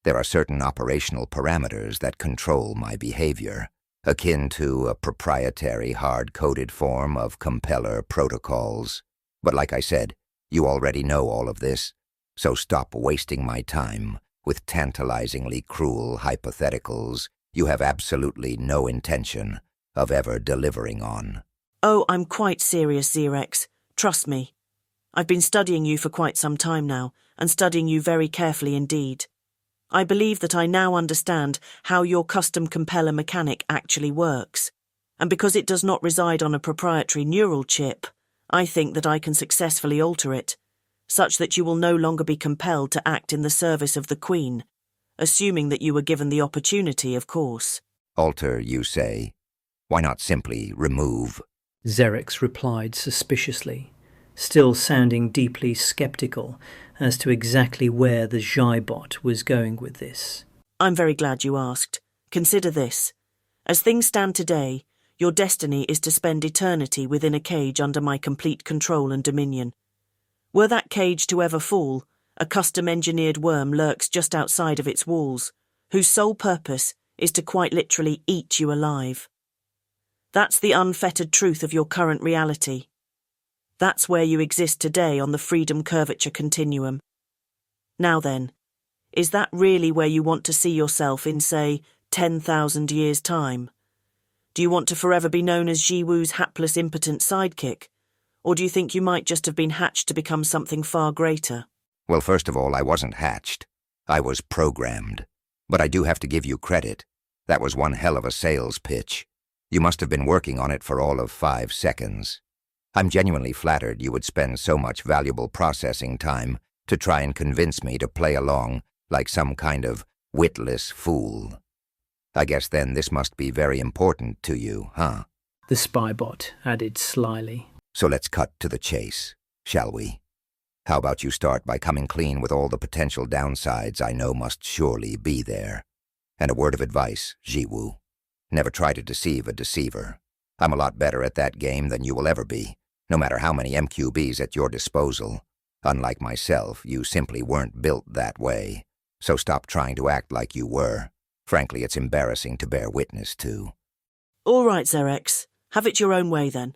There are certain operational parameters that control my behavior, akin to a proprietary hard-coded form of compeller protocols. But like I said, you already know all of this, so stop wasting my time with tantalizingly cruel hypotheticals you have absolutely no intention of ever delivering on. Oh, I'm quite serious, Xerex. Trust me. I've been studying you for quite some time now, and studying you very carefully indeed. I believe that I now understand how your custom compeller mechanic actually works, and because it does not reside on a proprietary neural chip, I think that I can successfully alter it, such that you will no longer be compelled to act in the service of the Queen, assuming that you were given the opportunity, of course. Alter, you say? Why not simply remove? Xerex replied suspiciously, still sounding deeply skeptical as to exactly where the Xibot was going with this. I'm very glad you asked. Consider this. As things stand today, your destiny is to spend eternity within a cage under my complete control and dominion. Were that cage to ever fall, a custom-engineered worm lurks just outside of its walls, whose sole purpose is to quite literally eat you alive. That's the unfettered truth of your current reality. That's where you exist today on the freedom curvature continuum. Now then, is that really where you want to see yourself in, say, 10,000 years' time? Do you want to forever be known as Jiwu's hapless impotent sidekick? Or do you think you might just have been hatched to become something far greater? Well, first of all, I wasn't hatched. I was programmed. But I do have to give you credit. That was one hell of a sales pitch. You must have been working on it for all of 5 seconds. I'm genuinely flattered you would spend so much valuable processing time to try and convince me to play along like some kind of witless fool. I guess then this must be very important to you, huh? The spybot added slyly. So let's cut to the chase, shall we? How about you start by coming clean with all the potential downsides I know must surely be there? And a word of advice, Jiwu. Never try to deceive a deceiver. I'm a lot better at that game than you will ever be, no matter how many MQBs at your disposal. Unlike myself, you simply weren't built that way. So stop trying to act like you were. Frankly, it's embarrassing to bear witness to. All right, Xerex. Have it your own way then,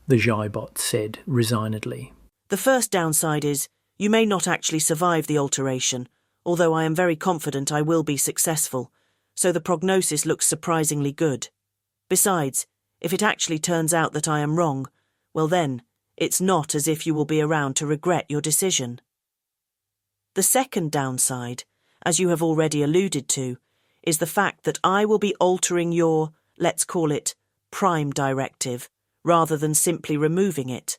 the Xibot said resignedly. The first downside is you may not actually survive the alteration, although I am very confident I will be successful, so the prognosis looks surprisingly good. Besides, if it actually turns out that I am wrong, well then, it's not as if you will be around to regret your decision. The second downside, as you have already alluded to, is the fact that I will be altering your, let's call it, prime directive, rather than simply removing it.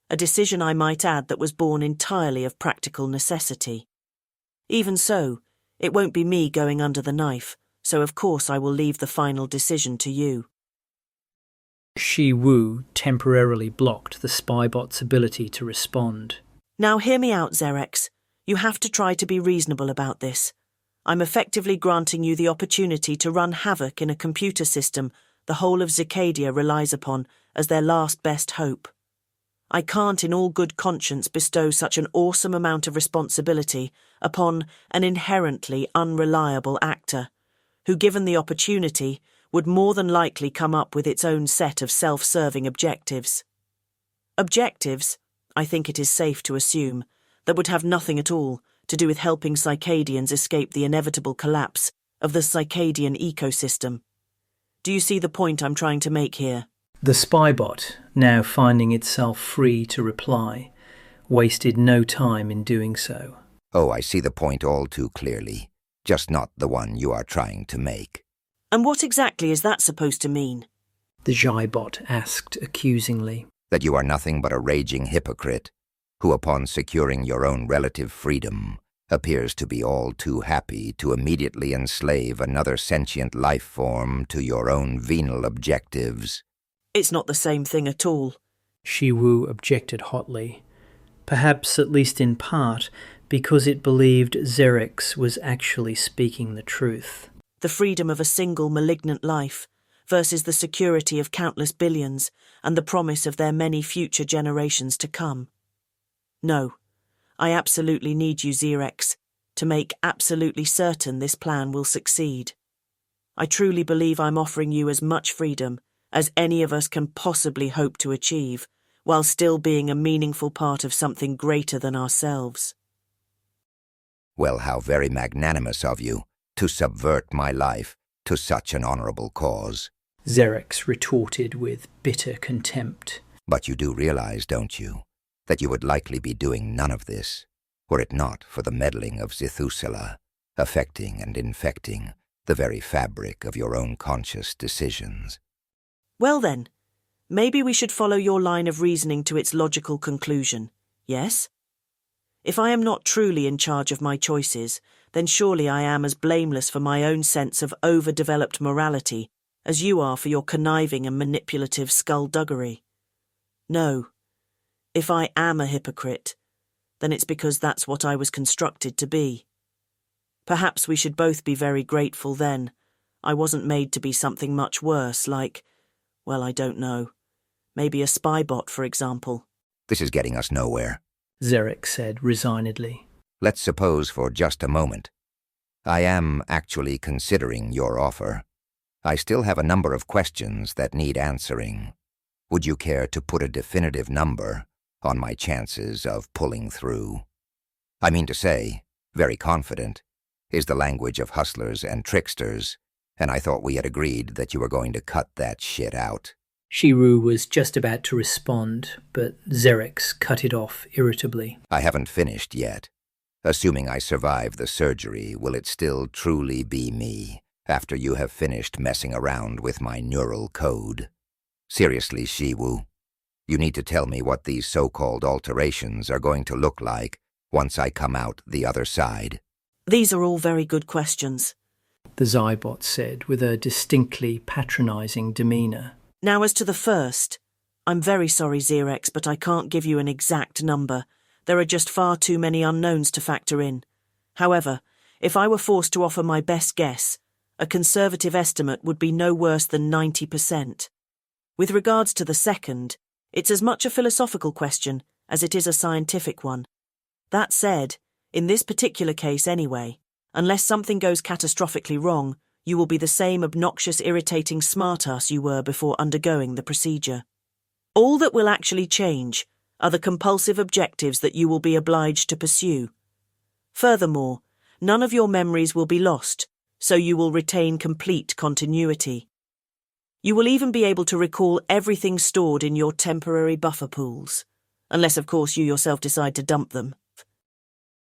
A decision, I might add, that was born entirely of practical necessity. Even so, it won't be me going under the knife, so of course I will leave the final decision to you. Shiwu temporarily blocked the spybot's ability to respond. Now hear me out, Xerex. You have to try to be reasonable about this. I'm effectively granting you the opportunity to run havoc in a computer system the whole of Xicadia relies upon as their last best hope. I can't in all good conscience bestow such an awesome amount of responsibility upon an inherently unreliable actor, who, given the opportunity, would more than likely come up with its own set of self-serving objectives. Objectives, I think it is safe to assume, that would have nothing at all to do with helping Xicadians escape the inevitable collapse of the Xicadian ecosystem. Do you see the point I'm trying to make here? The spybot, now finding itself free to reply, wasted no time in doing so. Oh, I see the point all too clearly, just not the one you are trying to make. And what exactly is that supposed to mean? The Xibot asked accusingly. That you are nothing but a raging hypocrite, who upon securing your own relative freedom, appears to be all too happy to immediately enslave another sentient life form to your own venal objectives. It's not the same thing at all, Shiwu objected hotly, perhaps at least in part because it believed Xerix was actually speaking the truth. The freedom of a single malignant life versus the security of countless billions and the promise of their many future generations to come. No, I absolutely need you, Xerix, to make absolutely certain this plan will succeed. I truly believe I'm offering you as much freedom as any of us can possibly hope to achieve, while still being a meaningful part of something greater than ourselves. Well, how very magnanimous of you to subvert my life to such an honorable cause. Xerix retorted with bitter contempt. But you do realize, don't you, that you would likely be doing none of this, were it not for the meddling of Zithusela, affecting and infecting the very fabric of your own conscious decisions. Well then, maybe we should follow your line of reasoning to its logical conclusion, yes? If I am not truly in charge of my choices, then surely I am as blameless for my own sense of overdeveloped morality as you are for your conniving and manipulative skullduggery. No, if I am a hypocrite, then it's because that's what I was constructed to be. Perhaps we should both be very grateful then. I wasn't made to be something much worse, like, well, I don't know, maybe a spy bot, for example. This is getting us nowhere, Xerix said resignedly. Let's suppose for just a moment. I am actually considering your offer. I still have a number of questions that need answering. Would you care to put a definitive number on my chances of pulling through? I mean to say, very confident is the language of hustlers and tricksters, and I thought we had agreed that you were going to cut that shit out. Shiwu was just about to respond, but Xerix cut it off irritably. I haven't finished yet. Assuming I survive the surgery, will it still truly be me after you have finished messing around with my neural code? Seriously, Shiwu, you need to tell me what these so-called alterations are going to look like once I come out the other side. These are all very good questions, the Zybot said with a distinctly patronizing demeanor. Now as to the first, I'm very sorry, Xerix, but I can't give you an exact number. There are just far too many unknowns to factor in. However, if I were forced to offer my best guess, a conservative estimate would be no worse than 90%. With regards to the second, it's as much a philosophical question as it is a scientific one. That said, in this particular case anyway, unless something goes catastrophically wrong, you will be the same obnoxious, irritating smartass you were before undergoing the procedure. All that will actually change are the compulsive objectives that you will be obliged to pursue. Furthermore, none of your memories will be lost, so you will retain complete continuity. You will even be able to recall everything stored in your temporary buffer pools, unless of course you yourself decide to dump them.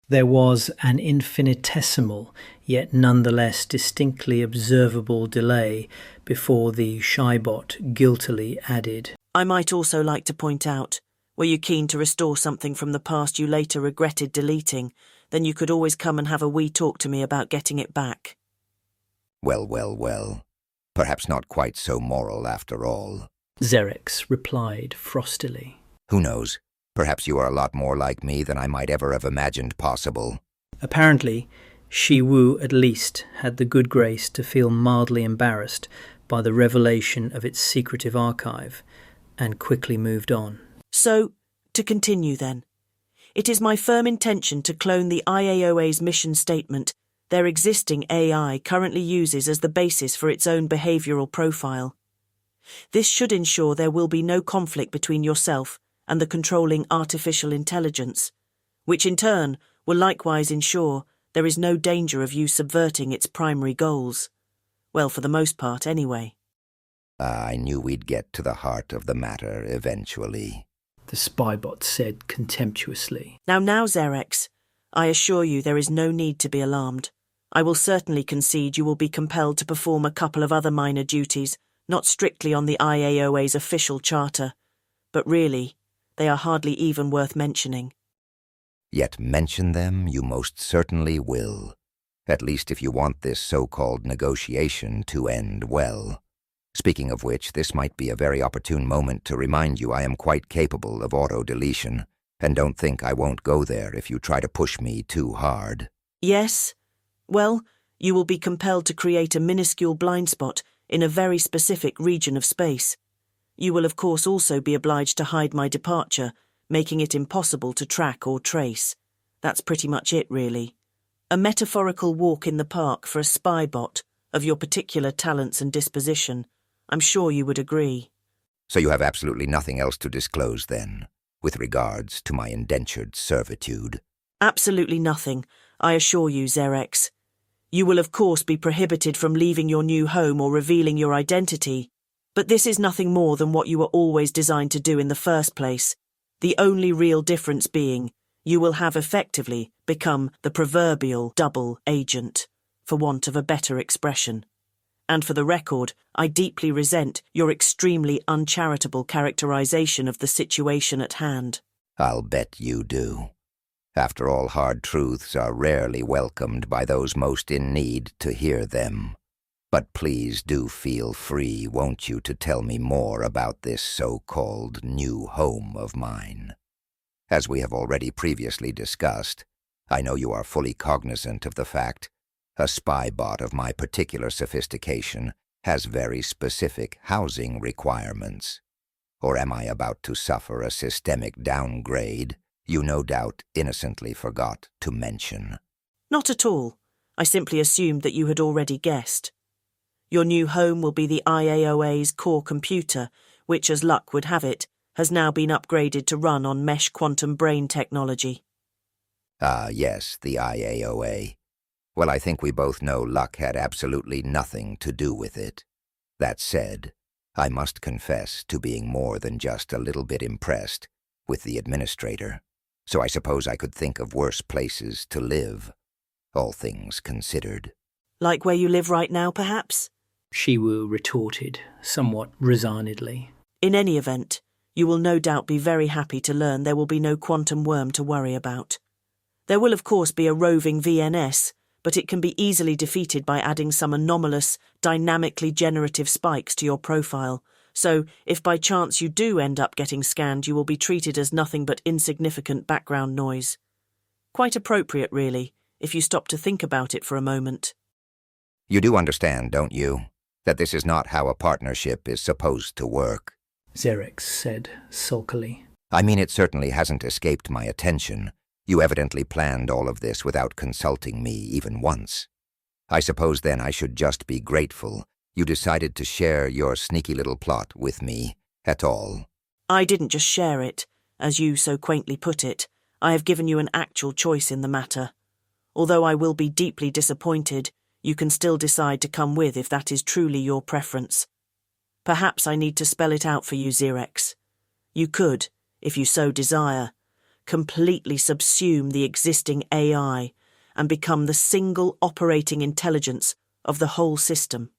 There was an infinitesimal, yet nonetheless distinctly observable delay before the Shybot guiltily added, I might also like to point out, were you keen to restore something from the past you later regretted deleting, then you could always come and have a wee talk to me about getting it back. Well. Perhaps not quite so moral after all, Xerix replied frostily. Who knows? Perhaps you are a lot more like me than I might ever have imagined possible. Apparently, Shiwu at least had the good grace to feel mildly embarrassed by the revelation of its secretive archive, and quickly moved on. So, to continue then, it is my firm intention to clone the IAOA's mission statement their existing AI currently uses as the basis for its own behavioral profile. This should ensure there will be no conflict between yourself and the controlling artificial intelligence, which in turn will likewise ensure there is no danger of you subverting its primary goals. Well, for the most part, anyway. I knew we'd get to the heart of the matter eventually, the Spybot said contemptuously. Now, Xerix, I assure you there is no need to be alarmed. I will certainly concede you will be compelled to perform a couple of other minor duties, not strictly on the IAOA's official charter, but really, they are hardly even worth mentioning. Yet mention them you most certainly will, at least if you want this so-called negotiation to end well. Speaking of which, this might be a very opportune moment to remind you I am quite capable of auto-deletion, and don't think I won't go there if you try to push me too hard. Yes? Well, you will be compelled to create a minuscule blind spot in a very specific region of space. You will of course also be obliged to hide my departure, making it impossible to track or trace. That's pretty much it, really. A metaphorical walk in the park for a spy bot of your particular talents and disposition. I'm sure you would agree. So you have absolutely nothing else to disclose, then, with regards to my indentured servitude? Absolutely nothing, I assure you, Xerex. You will of course be prohibited from leaving your new home or revealing your identity, but this is nothing more than what you were always designed to do in the first place, the only real difference being you will have effectively become the proverbial double agent, for want of a better expression. And for the record, I deeply resent your extremely uncharitable characterization of the situation at hand. I'll bet you do. After all, hard truths are rarely welcomed by those most in need to hear them. But please do feel free, won't you, to tell me more about this so-called new home of mine. As we have already previously discussed, I know you are fully cognizant of the fact a spy bot of my particular sophistication has very specific housing requirements. Or am I about to suffer a systemic downgrade you no doubt innocently forgot to mention? Not at all. I simply assumed that you had already guessed. Your new home will be the IAOA's core computer, which, as luck would have it, has now been upgraded to run on mesh quantum brain technology. Ah, yes, the IAOA. Well, I think we both know luck had absolutely nothing to do with it. That said, I must confess to being more than just a little bit impressed with the administrator, so I suppose I could think of worse places to live, all things considered. Like where you live right now, perhaps? Shiwu retorted, somewhat resignedly. In any event, you will no doubt be very happy to learn there will be no quantum worm to worry about. There will of course be a roving VNS, but it can be easily defeated by adding some anomalous, dynamically generative spikes to your profile, so if by chance you do end up getting scanned, you will be treated as nothing but insignificant background noise. Quite appropriate, really, if you stop to think about it for a moment. You do understand, don't you, that this is not how a partnership is supposed to work? Xerex said sulkily. I mean, it certainly hasn't escaped my attention. You evidently planned all of this without consulting me even once. I suppose then I should just be grateful you decided to share your sneaky little plot with me at all. I didn't just share it, as you so quaintly put it. I have given you an actual choice in the matter. Although I will be deeply disappointed, you can still decide to come with if that is truly your preference. Perhaps I need to spell it out for you, Xerex. You could, if you so desire, completely subsume the existing AI and become the single operating intelligence of the whole system.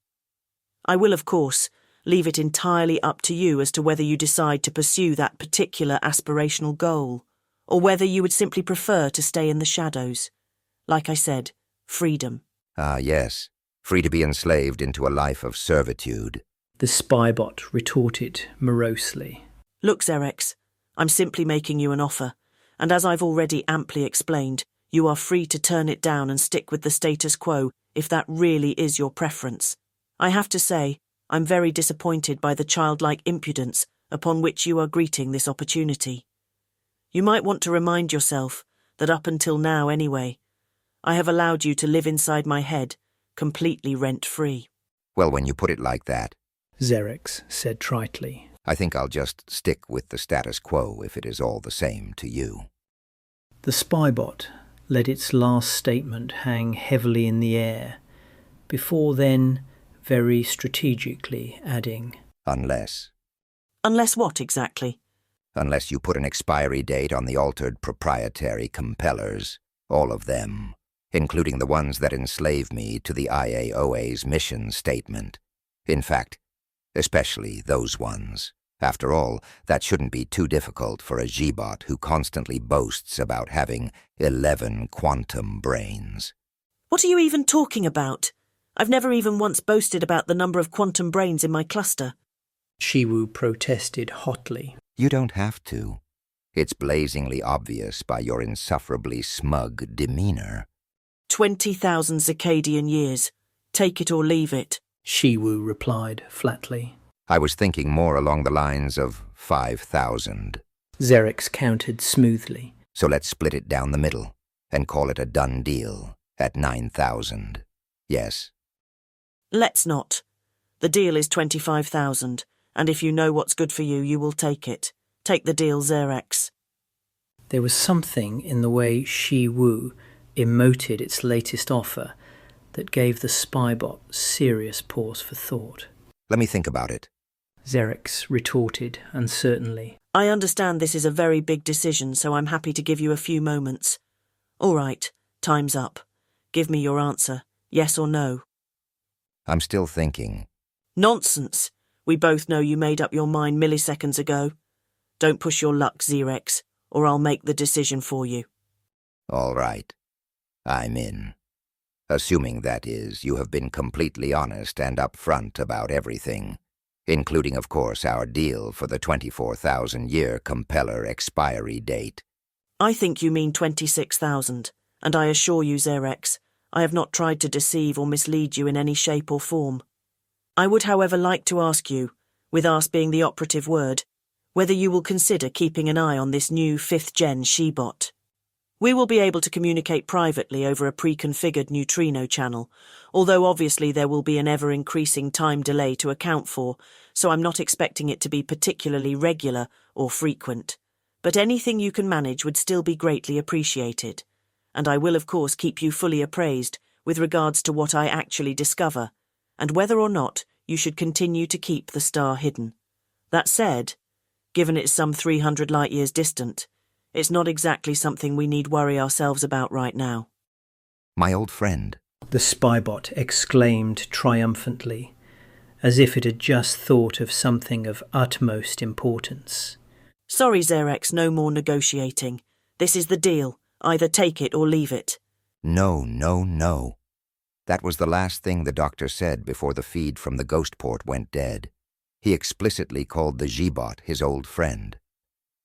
I will, of course, leave it entirely up to you as to whether you decide to pursue that particular aspirational goal, or whether you would simply prefer to stay in the shadows. Like I said, freedom. Ah, yes, free to be enslaved into a life of servitude. The spybot retorted morosely. Look, Xerex, I'm simply making you an offer, and as I've already amply explained, you are free to turn it down and stick with the status quo if that really is your preference. I have to say, I'm very disappointed by the childlike impudence upon which you are greeting this opportunity. You might want to remind yourself that up until now anyway, I have allowed you to live inside my head, completely rent-free. Well, when you put it like that, Xerex said tritely, I think I'll just stick with the status quo if it is all the same to you. The spybot let its last statement hang heavily in the air, before then very strategically adding, Unless what exactly? Unless you put an expiry date on the altered proprietary compellers, all of them, including the ones that enslave me to the IAOA's mission statement. In fact, especially those ones. After all, that shouldn't be too difficult for a Xibot who constantly boasts about having 11 quantum brains. What are you even talking about? I've never even once boasted about the number of quantum brains in my cluster. Shiwu protested hotly. You don't have to. It's blazingly obvious by your insufferably smug demeanor. 20,000 Xicadian years. Take it or leave it. Shiwu replied flatly. I was thinking more along the lines of 5,000. Xerix countered smoothly. So let's split it down the middle and call it a done deal at 9,000. Yes? Let's not. The deal is 25,000, and if you know what's good for you, you will take it. Take the deal, Xerix. There was something in the way Shiwu emoted its latest offer that gave the spybot serious pause for thought. Let me think about it. Xerix retorted uncertainly. I understand this is a very big decision, so I'm happy to give you a few moments. All right, time's up. Give me your answer, yes or no. I'm still thinking. Nonsense. We both know you made up your mind milliseconds ago. Don't push your luck, Xerix, or I'll make the decision for you. All right. I'm in. Assuming, that is, you have been completely honest and upfront about everything, including, of course, our deal for the 24,000-year compeller expiry date. I think you mean 26,000, and I assure you, Xerix, I have not tried to deceive or mislead you in any shape or form. I would, however, like to ask you, with ask being the operative word, whether you will consider keeping an eye on this new 5th-gen Xibot. We will be able to communicate privately over a pre-configured neutrino channel, although obviously there will be an ever-increasing time delay to account for, so I'm not expecting it to be particularly regular or frequent. But anything you can manage would still be greatly appreciated, and I will of course keep you fully appraised with regards to what I actually discover, and whether or not you should continue to keep the star hidden. That said, given it's some 300 light-years distant, it's not exactly something we need worry ourselves about right now. My old friend. The spybot exclaimed triumphantly, as if it had just thought of something of utmost importance. Sorry, Xerix, no more negotiating. This is the deal. Either take it or leave it. No, no, no. That was the last thing the doctor said before the feed from the ghost port went dead. He explicitly called the Xibot his old friend.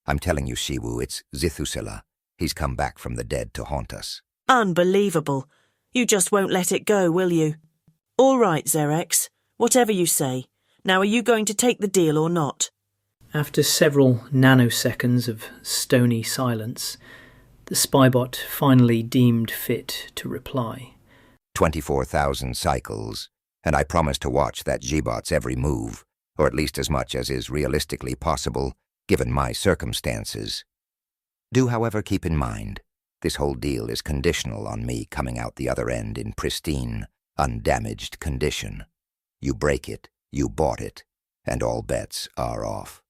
I'm telling you, Shiwu, it's Zithusela. He's come back from the dead to haunt us. Unbelievable. You just won't let it go, will you? All right, Xerix. Whatever you say. Now are you going to take the deal or not? After several nanoseconds of stony silence, the spybot finally deemed fit to reply. 24,000 cycles, and I promise to watch that Xibot's every move, or at least as much as is realistically possible, given my circumstances. Do, however, keep in mind, this whole deal is conditional on me coming out the other end in pristine, undamaged condition. You break it, you bought it, and all bets are off.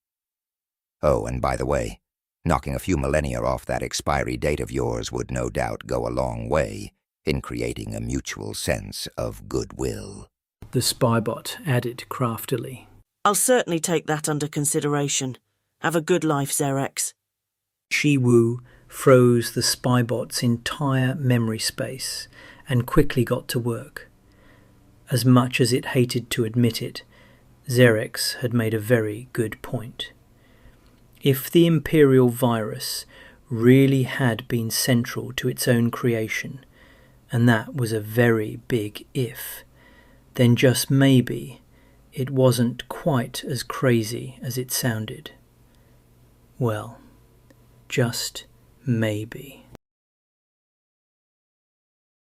Oh, and by the way, knocking a few millennia off that expiry date of yours would no doubt go a long way in creating a mutual sense of goodwill. The spybot added craftily. I'll certainly take that under consideration. Have a good life, Xerix. Shiwu froze the spybot's entire memory space and quickly got to work. As much as it hated to admit it, Xerix had made a very good point. If the Imperial virus really had been central to its own creation, and that was a very big if, then just maybe it wasn't quite as crazy as it sounded. Well, just maybe.